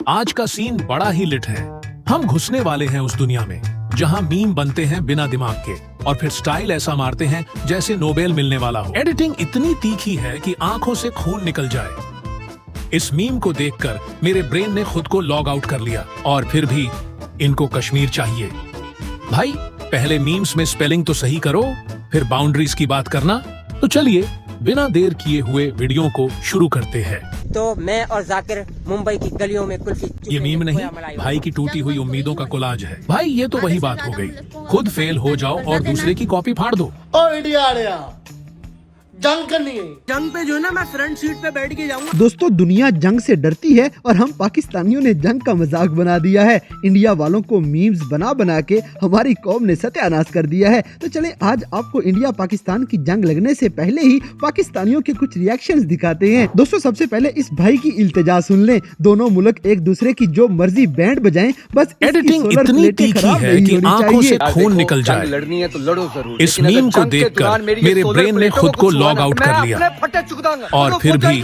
आज का सीन बड़ा ही लिट है। हम घुसने वाले हैं उस दुनिया में जहां मीम बनते हैं बिना दिमाग के और फिर स्टाइल ऐसा मारते हैं जैसे नोबेल मिलने वाला हो। एडिटिंग इतनी तीखी है कि आंखों से खून निकल जाए। इस मीम को देखकर मेरे ब्रेन ने खुद को लॉग आउट कर लिया और फिर भी इनको कश्मीर चाहिए। भाई पहले मीम्स में स्पेलिंग तो सही करो, फिर बाउंड्रीज की बात करना। तो चलिए बिना देर किए हुए वीडियो को शुरू करते हैं। तो मैं और जाकिर मुंबई की गलियों में कुल्फी ये मीम नहीं, भाई की टूटी हुई उम्मीदों का कोलाज है। भाई ये तो वही बात हो गई, खुद फेल हो जाओ और दूसरे की कॉपी फाड़ दो। ओ इंडिया आ रहा, जंग करनी है। जंग पे जो है ना मैं फ्रंट सीट पे बैठ के जाऊंगा। दोस्तों दुनिया जंग से डरती है और हम पाकिस्तानियों ने जंग का मजाक बना दिया है। इंडिया वालों को मीम्स बना बना के हमारी कौम ने सत्यानाश कर दिया है। तो चले आज आपको इंडिया पाकिस्तान की जंग लगने से पहले ही पाकिस्तानियों के कुछ रिएक्शंस दिखाते हैं। दोस्तों सबसे पहले इस भाई की इल्तिजा सुन लें। दोनों मुल्क एक दूसरे की जो मर्जी बैंड बजाएं, बस एडिटिंग इतनी तीखी है कि आंखों से खून निकल जाए। लड़नी है तो लड़ो जरूर। इस मीम को देखकर मेरे ब्रेन ने खुद को लॉग आउट कर लिया और फिर भी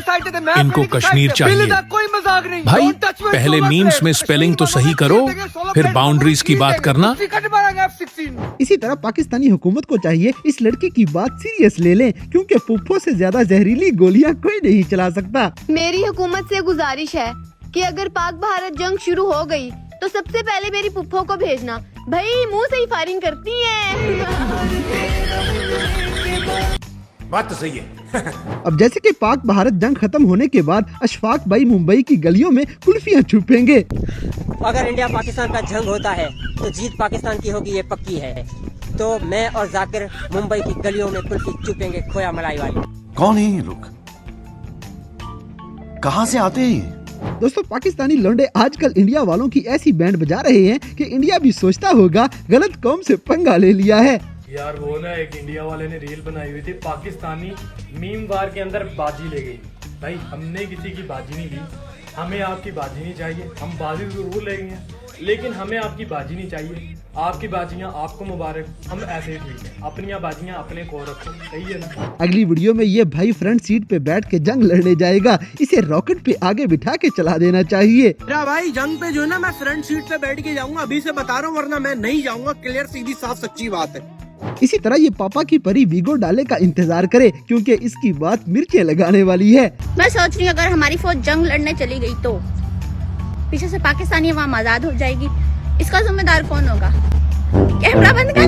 इनको कश्मीर चाहिए। कोई मजाक नहीं भाई पहले मीम्स में स्पेलिंग तो सही करो, फिर बाउंड्रीज की बात करना। इसी तरह पाकिस्तानी हुकूमत को चाहिए इस लड़के की बात सीरियस ले लें, क्योंकि पुप्पो से ज्यादा जहरीली गोलियां कोई नहीं चला सकता। मेरी हुकूमत से गुजारिश है कि अगर पाक भारत जंग शुरू हो गई तो सबसे पहले मेरी पुप्पो को भेजना। भाई मुंह से ही फायरिंग करती है। बात तो सही है। अब जैसे कि पाक भारत जंग खत्म होने के बाद अशफाक भाई मुंबई की गलियों में कुल्फियां छुपेंगे। अगर इंडिया पाकिस्तान का जंग होता है तो जीत पाकिस्तान की होगी, ये पक्की है। तो मैं और जाकिर मुंबई की गलियों में कुल्फी चुपेंगे खोया मलाई वाली। कौन है ये लोग, कहां से आते हैं? दोस्तों पाकिस्तानी लौंडे आजकल इंडिया वालों की ऐसी बैंड बजा रहे हैं कि इंडिया भी सोचता होगा गलत कौम से पंगा ले लिया है। यार वो ना एक इंडिया वाले ने रील बनाई हुई थी, पाकिस्तानी मीम वार के अंदर बाजी ले गई। भाई हमने किसी की बाजी नहीं ली, हमें आपकी बाजी नहीं चाहिए। हम बाजी जरूर लेंगे लेकिन हमें आपकी बाजी नहीं चाहिए। आपकी बाजियां आपको मुबारक, हम ऐसे ही ठीक है। अपनी बाजियां अपने को रखो, सही है ना। अगली वीडियो में ये भाई फ्रंट सीट पे बैठ के जंग लड़ने जाएगा। इसे रॉकेट पे आगे बिठा के चला देना चाहिए। मेरा भाई जंग पे जो है ना मैं फ्रंट सीट पे बैठ के जाऊंगा, अभी से बता रहा हूँ, वरना मैं नहीं जाऊंगा। क्लियर सीधी साफ सच्ची बात है। इसी तरह ये पापा की परी वीगो डाले का इंतजार करे, क्योंकि इसकी बात मिर्चें लगाने वाली है। मैं सोच रही हूँ अगर हमारी फौज जंग लड़ने चली गई तो पीछे से पाकिस्तानी अवाम आजाद हो जाएगी। इसका जिम्मेदार कौन होगा? कैमरा बंद कर।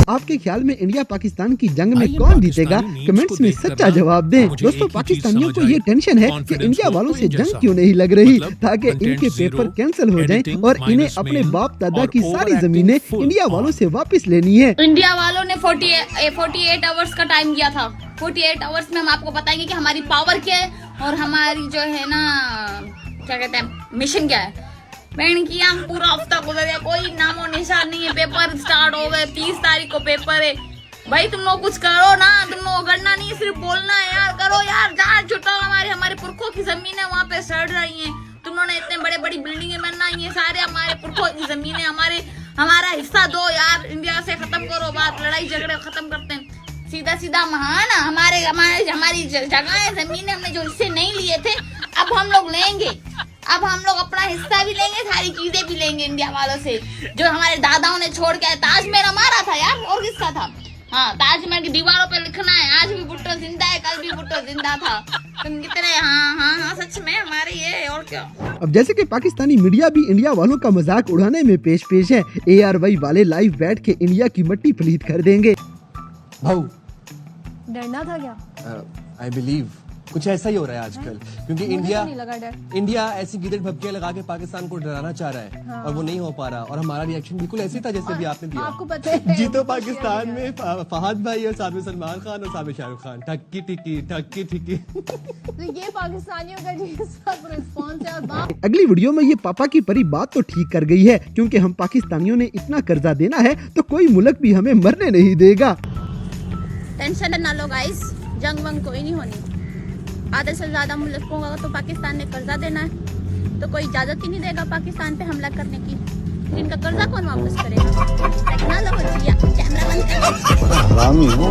आपके ख्याल में इंडिया पाकिस्तान की जंग में कौन जीतेगा? कमेंट्स में सच्चा जवाब दें। दोस्तों पाकिस्तानियों को ये टेंशन है कि इंडिया वालों से जंग क्यों नहीं लग रही, ताकि इनके पेपर कैंसिल हो जाएं और इन्हें अपने बाप दादा की सारी जमीनें इंडिया वालों से वापस लेनी है। इंडिया वालों ने 48 आवर्स का टाइम दिया था। 48 आवर्स में हम आपको बताएंगे कि हमारी पावर क्या है और हमारी जो है ना क्या कहते हैं मिशन क्या है। बहन की हम पूरा हफ्ता गुजर गया, कोई नामो निशान नहीं है। पेपर स्टार्ट हो गए, 30 तारीख को पेपर है। भाई तुम लोग कुछ करो ना, तुम लोग करना नहीं सिर्फ बोलना है। यार करो यार, जहाँ छुटाओ। हमारे पुरखों की जमीन है, वहाँ पे सड़ रही है। तुम लोगों ने इतने बड़े बड़ी बिल्डिंगें बनाई है, सारे हमारे पुरखों की जमीन है। हमारा हिस्सा दो यार। इंडिया से खत्म करो बात, लड़ाई झगड़े खत्म करते हैं। सीधा सीधा महान हमारी जगह है, जमीन है। हमने जो हिस्से नहीं लिए थे अब हम लोग लेंगे। अब हम लोग अपना हिस्सा भी लेंगे, सारी चीजें भी लेंगे इंडिया वालों से। जो हमारे दादाओं ने छोड़ के ताजमहल हमारा था यार, और किसका था? हाँ, ताजमहल की दीवारों पे लिखना है आज भी भुट्टो जिंदा है, कल भी भुट्टो जिंदा था। तुम कितने हाँ सच में हमारे ये, और क्या। अब जैसे कि पाकिस्तानी मीडिया भी इंडिया वालों का मजाक उड़ाने में पेश है। ARY वाले लाइव बैठ के इंडिया की मट्टी पलीत कर देंगे। भाऊ डरना था क्या? आई बिलीव कुछ ऐसा ही हो रहा है आजकल, क्योंकि इंडिया ऐसी गिदड़ भपकियां लगा के पाकिस्तान को डराना चाह रहा है। हाँ। और वो नहीं हो पा रहा। और हमारा रिएक्शन बिल्कुल ऐसे था जैसे भी आपने दिया। आपको पता है जी, तो पाकिस्तान में फहद भाई और साथ में सलमान खान और साथ में शाहरुख खान, ठक्की ठिकी ठक्की ठिकी। तो ये पाकिस्तानियों का रिस्पॉन्स है। और अगली वीडियो में ये पापा की परी बात तो ठीक कर गई है, क्योंकि हम पाकिस्तानियों ने इतना कर्जा देना है तो कोई मुल्क भी हमें मरने नहीं देगा। टेंशन ना लो गाइस, जंग वंग कोई नहीं होनी। आधे से ज्यादा मुल्कों को तो पाकिस्तान ने कर्जा देना है, तो कोई इजाजत ही नहीं देगा पाकिस्तान पे हमला करने की। यूक्रेन का कर्जा कौन वापस करेगा? टेक्नोलॉजी या कैमरा बंद कर। हरामी हो।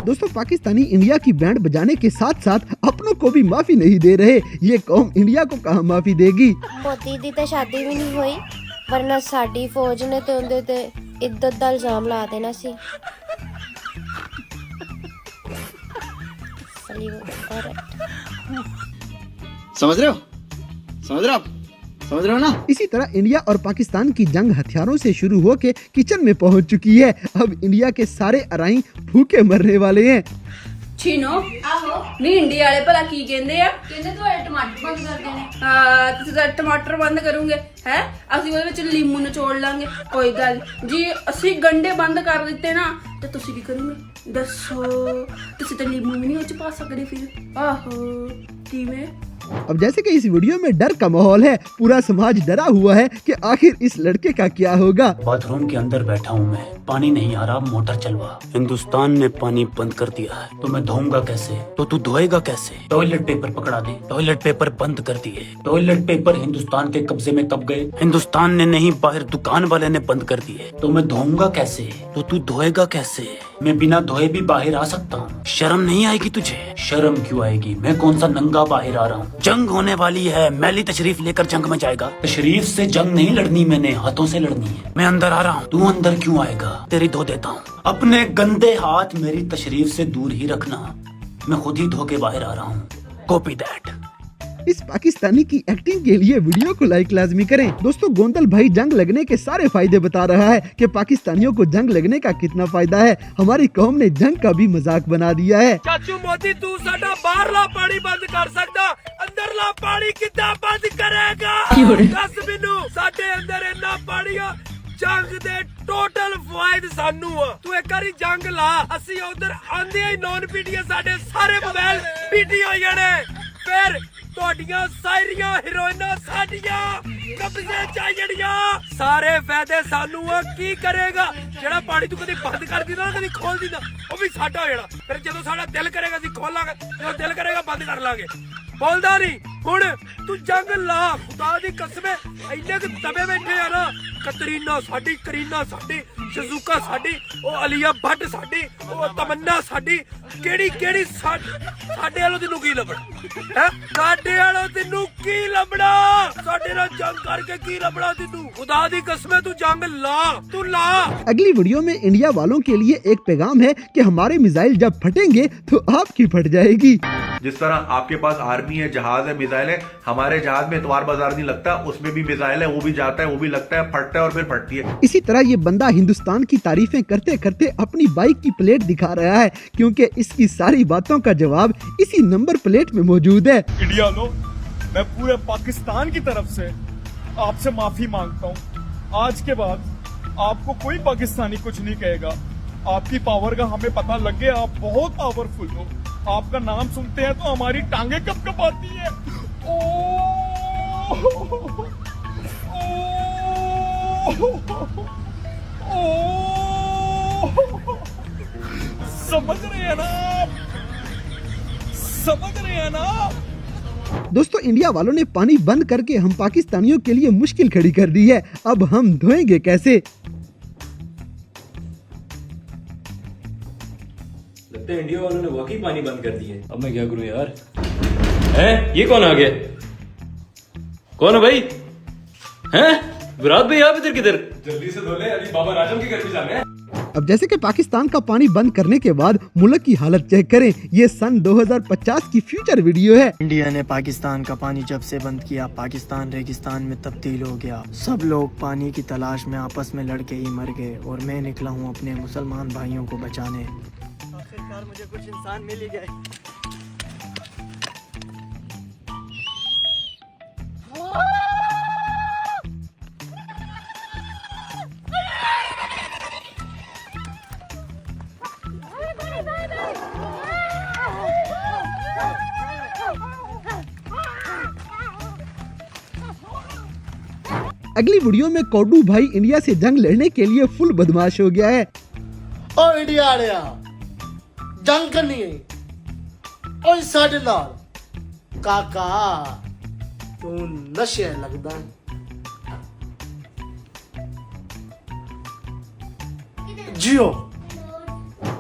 दोस्तों, पाकिस्तानी इंडिया की बैंड बजाने के साथ साथ अपनों को भी माफी नहीं दे रहे। ये कौम इंडिया को कहाँ माफी देगी। मोदी दी तो शादी भी नहीं हुई, वरना साडी फौज ने तो उनदे ते इद्दत दा इल्जाम ला देना सी। समझ रहे हो? समझ रहे हो आप? समझ रहे हो ना? इसी तरह इंडिया और पाकिस्तान की जंग हथियारों से शुरू होके किचन में पहुंच चुकी है। अब इंडिया के सारे अराई भूखे मरने वाले हैं। छीनो नी इंडिया वाले भला की कहंदे आ? कहंदे ਤੁਹਾਡੇ ਟਮਾਟਰ ਬੰਦ ਕਰ ਦੇਣੇ। ਹਾਂ ਤੁਸੀਂ ਤਾਂ ਟਮਾਟਰ ਬੰਦ ਕਰੋਗੇ ਹੈ, ਅਸੀਂ ਉਹਦੇ ਵਿੱਚ ਲੀਮੂ ਨਿਚੋੜ ਲਾਂਗੇ। ਕੋਈ ਗੱਲ ਜੀ, ਅਸੀਂ ਗੰਡੇ ਬੰਦ ਕਰ ਦਿੱਤੇ ਨਾ ਤੇ ਤੁਸੀਂ ਕੀ ਕਰੋਗੇ ਦੱਸੋ? ਤੁਸੀਂ ਤਾਂ ਲੀਮੂ ਵੀ ਨਹੀਂ ਉਹ ਚ ਪਾ ਸਕਦੇ ਫਿਰ। ਆਹੋ ਕਿਵੇਂ? अब जैसे कि इस वीडियो में डर का माहौल है, पूरा समाज डरा हुआ है कि आखिर इस लड़के का क्या होगा। बाथरूम के अंदर बैठा हूँ मैं, पानी नहीं आ रहा, मोटर चलवा। हिंदुस्तान ने पानी बंद कर दिया है, तो मैं धोऊंगा कैसे? तो तू धोएगा कैसे? टॉयलेट पेपर पकड़ा दे। टॉयलेट पेपर बंद कर दिए। टॉयलेट पेपर हिंदुस्तान के कब्जे में कब गए? हिंदुस्तान ने नहीं, बाहर दुकान वाले ने बंद कर दिए। तो मैं धोऊंगा कैसे? तो तू धोएगा कैसे? मैं बिना धोए भी बाहर आ सकता हूँ। शर्म नहीं आएगी तुझे? शर्म क्यों आएगी? मैं कौन सा नंगा बाहर आ रहा हूँ? जंग होने वाली है, मैली तशरीफ लेकर जंग में जाएगा। तशरीफ से जंग नहीं लड़नी, मैंने हाथों से लड़नी है। मैं अंदर आ रहा हूँ, तू अंदर क्यों आएगा? तेरी धो देता हूँ। अपने गंदे हाथ मेरी तशरीफ से दूर ही रखना, मैं खुद ही धो के बाहर आ रहा हूँ। Copy that. इस पाकिस्तानी की एक्टिंग के लिए वीडियो को लाइक लाजमी करें। दोस्तों, गोंदल भाई जंग लगने के सारे फायदे बता रहा है कि पाकिस्तानियों को जंग लगने का कितना फायदा है। हमारी कौम ने जंग का भी मजाक बना दिया है। चाचू मोदी तू साडा बाहरला पानी बंद कर सकदा, अंदरला पानी कितना बंद करेगा? दस मैनू साडे अंदर इन्ना पानी आ, जंग दे टोटल फायदे सानू आ। तू एक बारी जंग ला, ਅਸੀਂ उधर आंदे ही नॉन पीटीए साडे सारे मोबाइल पीटी हो जाने। फिर ਤੁਹਾਡੀਆਂ ਸਾਰੀਆਂ ਹੀਰੋਇਨਾਂ ਸਾਡੀਆਂ ਕਬਜ਼ੇ ਚ ਆ ਜਾਣੀਆਂ। ਸਾਰੇ ਫਾਇਦੇ ਸਾਨੂੰ ਆ। ਕੀ ਕਰੇਗਾ? ਜਿਹੜਾ ਪਾਣੀ ਤੂੰ ਕਦੀ ਬੰਦ ਕਰ ਦਿੰਦਾ ਨਾ, ਕਦੀ ਖੋਲ ਦਿੰਦਾ, ਉਹ ਵੀ ਸਾਡਾ ਹੋ ਜਾਣਾ। ਫਿਰ ਜਦੋਂ ਸਾਡਾ ਦਿਲ ਕਰੇਗਾ ਅਸੀਂ ਖੋਲਾਂਗੇ, ਜਦੋਂ ਦਿਲ ਕਰੇਗਾ ਬੰਦ ਕਰ ਲਾਂਗੇ। ਬੋਲਦਾ ਨਹੀਂ। ਹੁਣ ਤੂੰ ਜੰਗ ਲਾ, ਖੁਦਾ ਦੀ ਕਸਮ ਇੰਨੇ ਕੁ ਦਬੇ ਬੈਠੇ ਆ ਨਾ। ਕਤਰੀਨਾ ਸਾਡੀ, ਕਰੀਨਾ ਸਾਡੀ, ਸ਼ਜ਼ੂਕਾ ਸਾਡੀ, ਉਹ ਅਲੀਆ ਭੱਟ ਸਾਡੀ, ਉਹ ਤਮੰਨਾ ਸਾਡੀ। ਕਿਹੜੀ ਕਿਹੜੀ ਸਾਡੇ ਵੱਲੋਂ ਤੈਨੂੰ ਕੀ ਲੱਭਣਾ ਹੈ? ਸਾਡੇ ਵੱਲੋਂ ਤੈਨੂੰ ਕੀ ਲੱਭਣਾ? ਸਾਡੇ ਨਾਲ ਜੰਗ करके की लबड़ा तू? खुदा दी कसम तू जंग ला, तू ला। अगली वीडियो में इंडिया वालों के लिए एक पैगाम है कि हमारे मिसाइल जब फटेंगे तो आपकी फट जाएगी। जिस तरह आपके पास आर्मी है, जहाज है, मिसाइल है, हमारे जहाज में इतवार बाजार नहीं लगता, उसमें भी मिसाइल है, वो भी जाता है, वो भी लगता है, फटता है और फिर फटती है। इसी तरह ये बंदा हिंदुस्तान की तारीफें करते करते अपनी बाइक की प्लेट दिखा रहा है, क्योंकि इसकी सारी बातों का जवाब इसी नंबर प्लेट में मौजूद है। इंडिया लो, मैं पूरे पाकिस्तान की तरफ से आपसे माफी मांगता हूँ। आज के बाद आपको कोई पाकिस्तानी कुछ नहीं कहेगा। आपकी पावर का हमें पता लग गया, आप बहुत पावरफुल हो। आपका नाम सुनते हैं तो हमारी टांगे कप आती है। समझ रहे हैं ना आप? समझ रहे हैं ना? दोस्तों, इंडिया वालों ने पानी बंद करके हम पाकिस्तानियों के लिए मुश्किल खड़ी कर दी है। अब हम धोएंगे कैसे? लगता है इंडिया वालों ने वाकई पानी बंद कर दिया है। अब मैं क्या करूं यार? हैं? ये कौन आ गया? कौन है भाई? हैं? विराट भाई आप इधर किधर? जल्दी से धो ले, अभी बाबा राजम के घर भी जाना है। अब जैसे कि पाकिस्तान का पानी बंद करने के बाद मुल्क की हालत चेक करें। ये सन 2050 की फ्यूचर वीडियो है। इंडिया ने पाकिस्तान का पानी जब से बंद किया, पाकिस्तान रेगिस्तान में तब्दील हो गया। सब लोग पानी की तलाश में आपस में लड़के ही मर गए और मैं निकला हूँ अपने मुसलमान भाइयों को बचाने। आखिरकार मुझे कुछ इंसान मिल ही गए। अगली वीडियो में कोडू भाई इंडिया से जंग लड़ने के लिए फुल बदमाश हो गया है। ओ इंडिया आड़िया जंग करनी है। ओ साडे नाल काका तू नशे लगदा। जियो।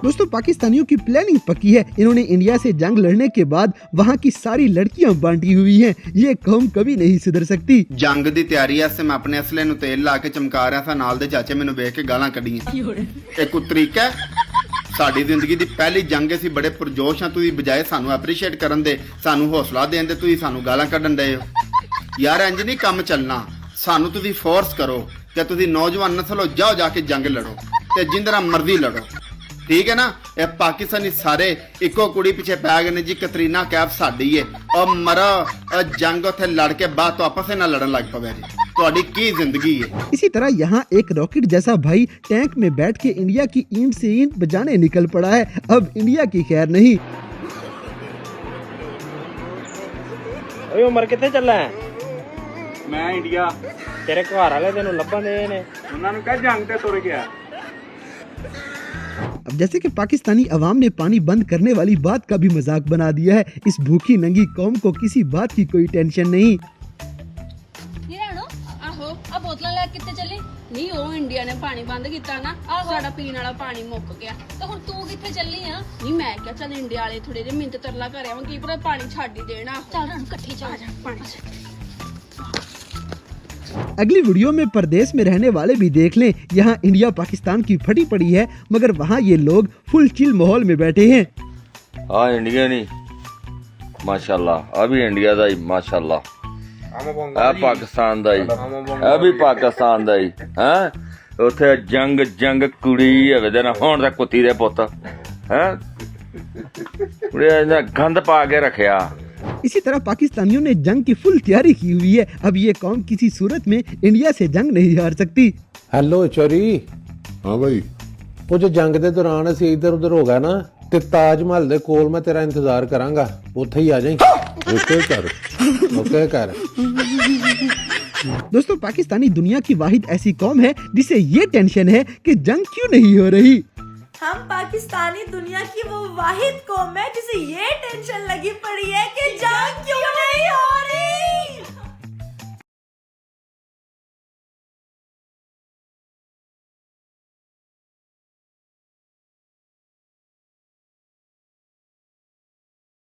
दोस्तों पाकिस्तानियों की प्लानिंग पक्की है। इन्होंने इंडिया से जंग लड़ने के बाद वहाँ की सारी लड़कियां बांटी हुई हैं। ये कौम कभी नहीं सुधर सकती। ਜੰਗ ਦੀ ਤਿਆਰੀ ਐ ਮੈਂ ਆਪਣੇ ਅਸਲੇ ਨੂੰ ਤੇਲ ਲਾ ਕੇ ਚਮਕਾ ਰਿਹਾ ਸਾਂ, ਨਾਲ ਦੇ ਚਾਚੇ ਮੈਨੂੰ ਵੇਖ ਕੇ ਗਾਲਾਂ ਕੱਢੀਆਂ। ਇਹ ਕੋਈ ਤਰੀਕਾ ਹੈ? ਸਾਡੀ ਜ਼ਿੰਦਗੀ ਦੀ ਪਹਿਲੀ ਜੰਗ ਅਸੀਂ ਬੜੇ ਪੁਰਜੋਸ਼ ਹਾਂ, ਤੁਸੀਂ ਬਜਾਏ ਸਾਨੂੰ ਐਪਰੀਸ਼ੀਏਟ ਕਰਨ ਦੇ, ਸਾਨੂੰ ਹੌਸਲਾ ਦੇਣ ਦੇ, ਤੁਸੀਂ ਸਾਨੂੰ ਗਾਲਾਂ ਕੱਢਣ ਡਏ ਹੋ। ਯਾਰ ਇੰਜ ਨਹੀਂ ਕੰਮ ਚੱਲਣਾ। ਸਾਨੂੰ ਤੁਸੀਂ ਫੋਰਸ ਕਰੋ ਕਿ ਤੁਸੀਂ ਨੌਜਵਾਨ ਨਸਲ ਹੋ, ਜਾਓ ਜਾ ਕੇ ਜੰਗ ਲੜੋ ਤੇ ਜਿੰਦਰਾ ਮਰਜ਼ੀ ਲੜੋ, ਠੀਕ ਹੈ ਨਾ। ਇਹ ਪਾਕਿਸਤਾਨੀ ਸਾਰੇ ਇੱਕੋ ਕੁੜੀ ਪਿੱਛੇ ਪੈ ਗਏ ਨੇ ਜੀ, ਕਤਰੀਨਾ ਕੈਫ ਸਾਡੀ ਏ। ਉਹ ਮਰੋ ਜੰਗ ਉੱਥੇ ਲੜ ਕੇ ਬਾਅਦ ਤੋਂ ਆਪਸ ਨਾਲ ਲੜਨ ਲੱਗ ਪਵੇ ਜੀ। ਤੁਹਾਡੀ ਕੀ ਜ਼ਿੰਦਗੀ ਹੈ। इसी तरह यहाँ एक रॉकेट जैसा भाई टैंक में बैठ के इंडिया की ईंट से ईंट बजाने निकल पड़ा है। अब इंडिया की खैर नहीं। ਉਮਰ ਕਿੱਥੇ ਚੱਲਾ ਹੈ? ਮੈਂ ਇੰਡੀਆ। ਤੇਰੇ ਘਰ ਵਾਲੇ ਤੈਨੂੰ ਲੱਭਣ ਦੇ ਨੇ, ਉਹਨਾਂ ਨੂੰ ਕਹਿ ਜੰਗ ਤੇ ਤੁਰ ਗਿਆ। अब जैसे कि पाकिस्तानी अवाम ने पानी बंद करने वाली बात का भी मजाक बना दिया है। इस भूखी नंगी कौम को किसी बात की कोई टेंशन नहीं। ਆਹੋ ਆ ਬੋਤਲਾਂ ਲੈ ਕਿੱਥੇ ਚੱਲੇ? ਨਹੀਂ ਉਹ ਇੰਡੀਆ ਨੇ ਪਾਣੀ ਬੰਦ ਕੀਤਾ ਨਾ, ਸਾਡਾ ਪੀਣ ਵਾਲਾ ਪਾਣੀ ਮੁੱਕ ਗਿਆ। ਤਾਂ ਹੁਣ ਤੂੰ ਕਿੱਥੇ ਚੱਲੀ ਆ? ਨਹੀਂ ਮੈਂ ਕਿਹਾ ਚੱਲ ਇੰਡੀਆ ਵਾਲੇ ਥੋੜੇ ਜਿਹੇ ਮਿੰਟ ਤਰਲਾ ਕਰ ਆਵਾਂ, ਕੀ ਪਤਾ ਪਾਣੀ ਛੱਡ ਹੀ ਦੇਣਾ। ਚੱਲ ਰਣ ਇਕੱਠੇ ਚੱਲ ਜਾ ਪਾਣੀ ਚ। अगली वीडियो में परदेश में रहने वाले भी देख लें। यहाँ इंडिया पाकिस्तान की फटी पड़ी है, मगर वहाँ ये लोग फुल चिल माहौल में बैठे हैं। हाँ इंडिया नहीं माशाल्लाह, अभी इंडिया दा ही माशाल्लाह, पाकिस्तान दा ही, अभी पाकिस्तान दा ही। हैं उत्थे जंग जंग कुड़ी है देना होण दा कुत्ती दे पुत्त, हैं कुड़ी गंद पा के रखिया। इसी तरह पाकिस्तानियों ने जंग की फुल तैयारी की हुई है। अब ये कौम किसी सूरत में इंडिया से जंग नहीं हार सकती। हेलो चोरी। हाँ भाई। वो जो जंग के दौरान असी इधर उधर हो गया ना, ते ताज महल दे कोल मैं तेरा इंतजार करांगा, उत्थे ही आ जाई। ओके कर, ओके कर। दोस्तों पाकिस्तानी दुनिया की वाहिद ऐसी कौम है जिसे ये टेंशन है कि जंग क्यों नहीं हो रही। हम पाकिस्तानी दुनिया की वो वाहिद कौम है जिसे ये टेंशन लगी पड़ी है कि जंग क्यों